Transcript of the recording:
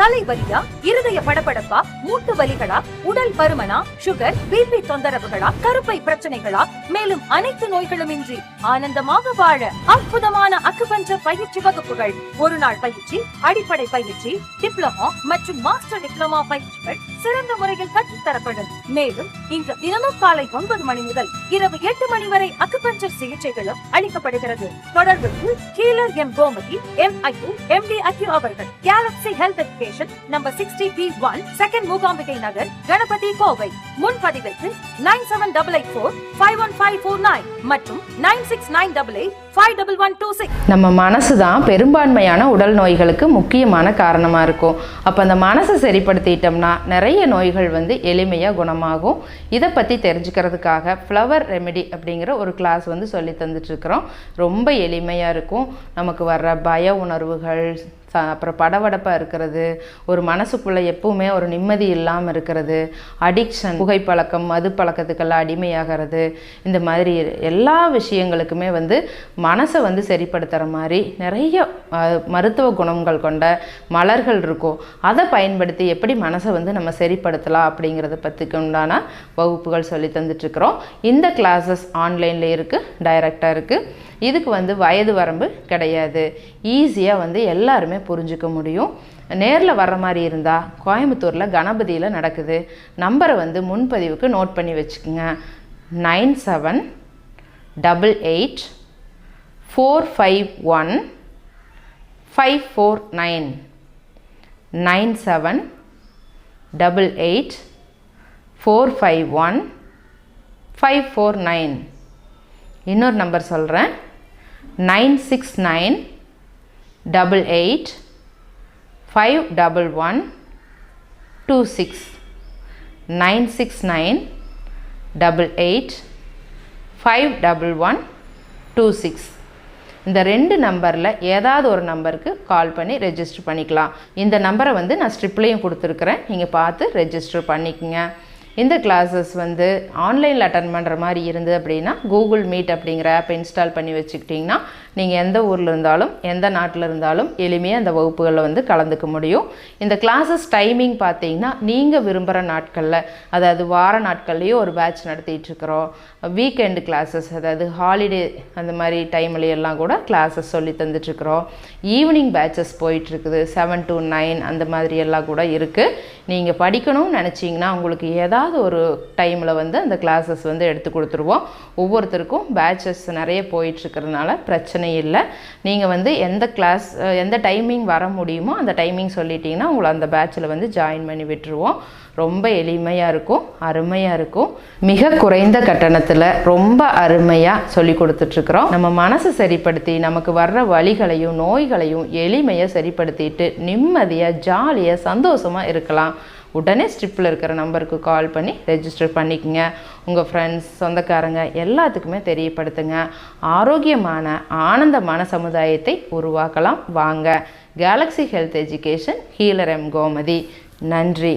தலைவலியா, இருதய படபடப்பா, மூட்டு வலிகளா, உடல் பருமனா, சுகர், பிபி தொந்தரவுகளா, கருப்பை பிரச்சனைகளா, மேலும் அனைத்து நோய்களும் இன்றி ஆனந்தமாக வாழ அற்புதமான அக்குபஞ்சர் பயிற்சி வகுப்புகள். ஒரு நாள் பயிற்சி, அடிப்படை பயிற்சி, டிப்ளமோ மற்றும் மாஸ்டர் டிப்ளமோ பயிற்சிகள் சிறந்த முறையில் கற்றுத்தரப்படும். மேலும் இங்கு தினமும் காலை 9 மணி முதல் இரவு 8 மணி வரை அக்குபஞ்சர் சிகிச்சைகளும் அளிக்கப்படுகிறது. தொடர்புக்கு healer M Gomathi, MIU, MD acu அவர்கள். Galaxy Health Education number 60B1, second Mookambigai Nagar, Ganapathy, Kovai. முன்பதிவிற்கு 9788451549 மற்றும் 9698851126. நம்ம மனசு தான் பெரும்பான்மையான உடல் நோய்களுக்கு முக்கியமான காரணமாக இருக்கும். அப்போ அந்த மனசை சரிப்படுத்திட்டோம்னா நிறைய நோய்கள் வந்து எளிமையாக குணமாகும். இதை பற்றி தெரிஞ்சுக்கிறதுக்காக ஃப்ளவர் ரெமெடி அப்படிங்கிற ஒரு கிளாஸ் வந்து சொல்லி தந்துட்டுருக்குறோம். ரொம்ப எளிமையாக இருக்கும். நமக்கு வர்ற பய உணர்வுகள், அப்புறம் படபடப்பாக இருக்கிறது, ஒரு மனசுக்குள்ளே எப்பவுமே ஒரு நிம்மதி இல்லாமல் இருக்கிறது, அடிக்ஷன், புகைப்பழக்கம், மது பழக்கத்துக்கெல்லாம் அடிமையாகிறது, இந்த மாதிரி எல்லா விஷயங்களுக்குமே வந்து மனசை வந்து சரிப்படுத்துகிற மாதிரி நிறைய மருத்துவ குணங்கள் கொண்ட மலர்கள் இருக்கும். அதை பயன்படுத்தி எப்படி மனசை வந்து நம்ம சரிப்படுத்தலாம் அப்படிங்கிறத பற்றிக்கு உண்டான வகுப்புகள் சொல்லி தந்துட்டுருக்குறோம். இந்த கிளாஸஸ் ஆன்லைனில் இருக்குது, டைரெக்டாக இருக்குது. இதுக்கு வந்து வயது வரம்பு கிடையாது. ஈஸியாக வந்து எல்லாருமே புரிஞ்சுக்க முடியும். நேரில் வர்ற மாதிரி இருந்தால் கோயம்புத்தூரில் கணபதியில் நடக்குது. நம்பரை வந்து முன்பதிவுக்கு நோட் பண்ணி வச்சுக்கோங்க. 9788451549 9788451549. இன்னொரு நம்பர் சொல்கிறேன், 9698851126 9698851126. இந்த 2 நம்பரில் ஏதாவது ஒரு நம்பருக்கு கால் பண்ணி ரெஜிஸ்டர் பண்ணிக்கலாம். இந்த நம்பரை வந்து நான் ஸ்ட்ரிப்லேயும் கொடுத்துருக்குறேன், நீங்கள் பார்த்து ரெஜிஸ்டர் பண்ணிக்கோங்க. இந்த கிளாஸஸ் வந்து ஆன்லைனில் அட்டன் பண்ணுற மாதிரி இருந்து அப்படின்னா கூகுள் மீட் அப்படிங்கிற ஆப் இன்ஸ்டால் பண்ணி வச்சுக்கிட்டிங்கன்னா நீங்கள் எந்த ஊரில் இருந்தாலும் எந்த நாட்டில் இருந்தாலும் எளிமையாக அந்த வகுப்புகளில் வந்து கலந்துக்க முடியும். இந்த கிளாஸஸ் டைமிங் பார்த்தீங்கன்னா நீங்கள் விரும்புகிற நாட்களில், அதாவது வார நாட்கள்லேயும் ஒரு பேட்ச் நடத்திட்டுருக்குறோம். வீக்கெண்டு கிளாஸஸ், அதாவது ஹாலிடே அந்த மாதிரி டைம்லையெல்லாம் கூட கிளாஸஸ் சொல்லி தந்துட்டுருக்குறோம். ஈவினிங் பேட்சஸ் போயிட்டுருக்குது, 7 to 9 அந்த மாதிரி எல்லாம் கூட இருக்குது. நீங்கள் படிக்கணும்னு நினச்சிங்கன்னா உங்களுக்கு ஏதாவது ஒரு டைமில் வந்து அந்த கிளாஸஸ் வந்து எடுத்து கொடுத்துருவோம். ஒவ்வொருத்தருக்கும் பேட்சஸ் நிறைய போயிட்டுருக்கிறதுனால பிரச்சனை இல்லை. நீங்கள் வந்து எந்த கிளாஸ் எந்த டைமிங் வர முடியுமோ அந்த டைமிங் சொல்லிட்டீங்கன்னா உங்களை அந்த பேட்சில் வந்து ஜாயின் பண்ணி விட்டுருவோம். ரொம்ப எளிமையாக இருக்கும், அருமையாக இருக்கும். மிக குறைந்த கட்டணத்தில் ரொம்ப அருமையாக சொல்லி கொடுத்துட்ருக்குறோம். நம்ம மனசை சரிப்படுத்தி நமக்கு வர்ற வலிகளையும் நோய்களையும் எளிமையாக சரிப்படுத்திட்டு நிம்மதியாக ஜாலியாக சந்தோஷமாக இருக்கலாம். உடனே ஸ்ட்ரிப்பில் இருக்கிற நம்பருக்கு கால் பண்ணி ரெஜிஸ்டர் பண்ணிக்கங்க. உங்கள் ஃப்ரெண்ட்ஸ், சொந்தக்காரங்க எல்லாத்துக்குமே தெரியப்படுத்துங்க. ஆரோக்கியமான ஆனந்தமான சமுதாயத்தை உருவாக்கலாம். வாங்க. Galaxy Health education, healer M Gomathi. நன்றி.